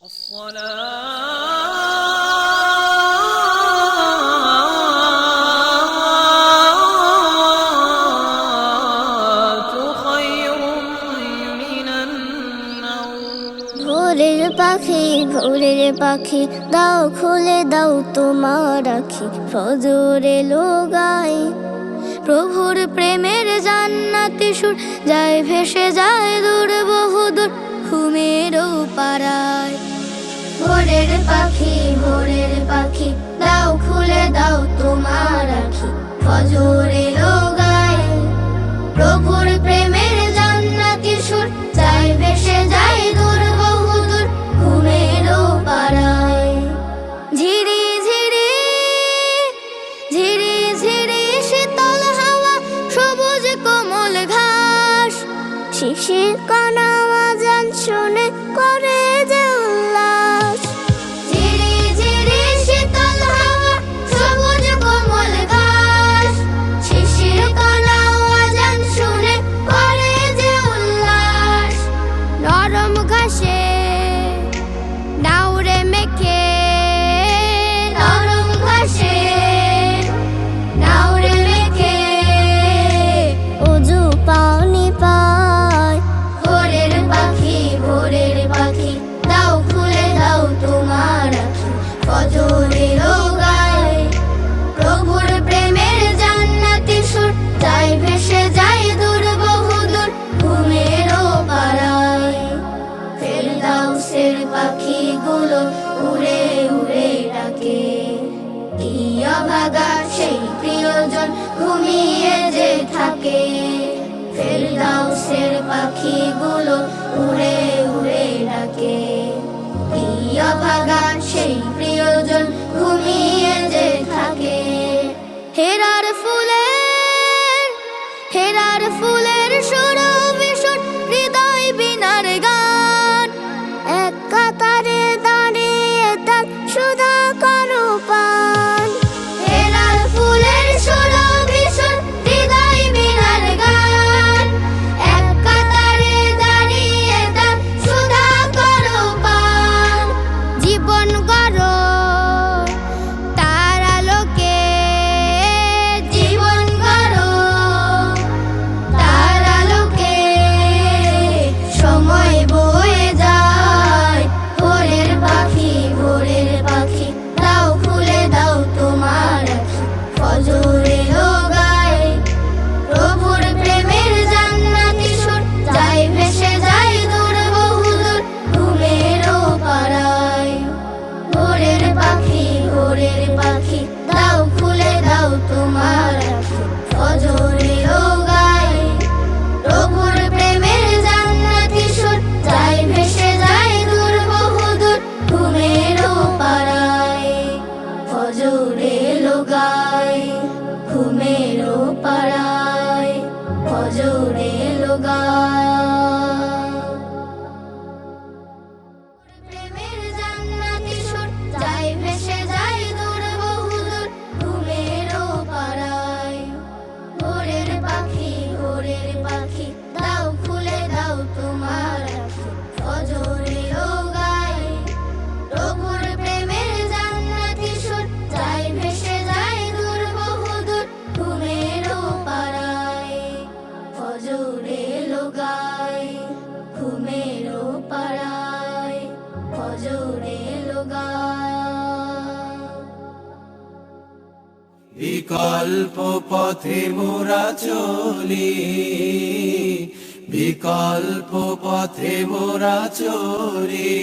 ভোরের পাখি দাও খুলে দাও তোমার আখি, ফজর এলো গায় প্রভুর প্রেমের জান্নাতি সুর, যায় ভেসে যায় দূর বহুদূর ঘুমেরও পাড়ায়। ভোরের পাখি দাও খুলে দাও তোমার আখি, ফজর এলো গায় প্রভুর প্রেমের জান্নাতি সুর, যায় ভেসে যায় দূর বহুদূর ঘুমেরও পাড়ায়। ঝিরি ঝিরি ঝিরি ঝিরি শীতল হাওয়া, সবুজ কোমল ঘাস, শিশির কণা আজান শুনে করে যে উল্লাস। ঝিরি ঝিরি শীতল হাওয়া, সবুজ কোমল ঘাস, শিশির কণা আজান শুনে করে যে উল্লাস। নরম ঘাসে নাউরে মেখে, নরম ঘাসে নাউরে মেখে উজু পানি পায়। ভোরের পাখি দাও খুলে দাও তোমার আখি, ফজর এলো গায় প্রভুর প্রেমের জান্নাতি সুর, যায় ভেসে যায় দূর বহুদূর ঘুমেরও পাড়ায়। ফেরদাউসের পাখিগুলো উড়ে উড়ে ডাকে, কি অভাগা সেই প্রিয়জন ঘুমিয়ে যে থাকে। ফেরদাউসের পাখিগুলো উড়ে উড়ে ডাকে, কি অভাগা সেই প্রিয়জন ঘুমিয়ে যে থাকে। হেরার ফুলের সুরভিসুর, হৃদয় বিনার গান, এক কাতারে দাঁড়িয়ে তার সুধা করো পান। হেরার ফুলের সুরভিসুর, হৃদয় বিনার গান, এক কাতারে দাঁড়িয়ে তার সুধা করো পান। জীবন গড়ো তার আলোকে, জীবন গড়ো তার আলোকে, সময় বয়ে যায়। ভোরের পাখি দাও খুলে দাও তোমার আখি, ফজর এলো গায় প্রভুর প্রেমের জান্নাতি সুর, যায় ভেসে যায় দূর বহুদূর ঘুমেরও পাড়ায়। ভোরের পাখি দাও খুলে দাও তোমার আখি, ফজর এলো গায় প্রভুর প্রেমের জান্নাতি সুর, যায় ভেসে যায় দূর বহুদূর ঘুমেরও পাড়ায়। ফজর এলো গায় ঘুমেরও পাড়ায়, ফজর এলো গায় প্রেমের জান্নাতি সুর, যায় ভেসে যায় দূর বহুদূর ঘুমেরও পাড়ায়। ভোরের পাখি দাও খুলে দাও তোমার আখি, ফজর এলো গায় প্রভুর প্রেমের জান্নাতি সুর, যায় ভেসে যায় দূর বহুদূর ঘুমেরও পাড়ায়। ফজর এলো গায় ঘুমেরও পাড়ায়, ফজর এলো গায়। বিকল্প পথে মোরা চলি, বিকল্প পথে মোরা চলি।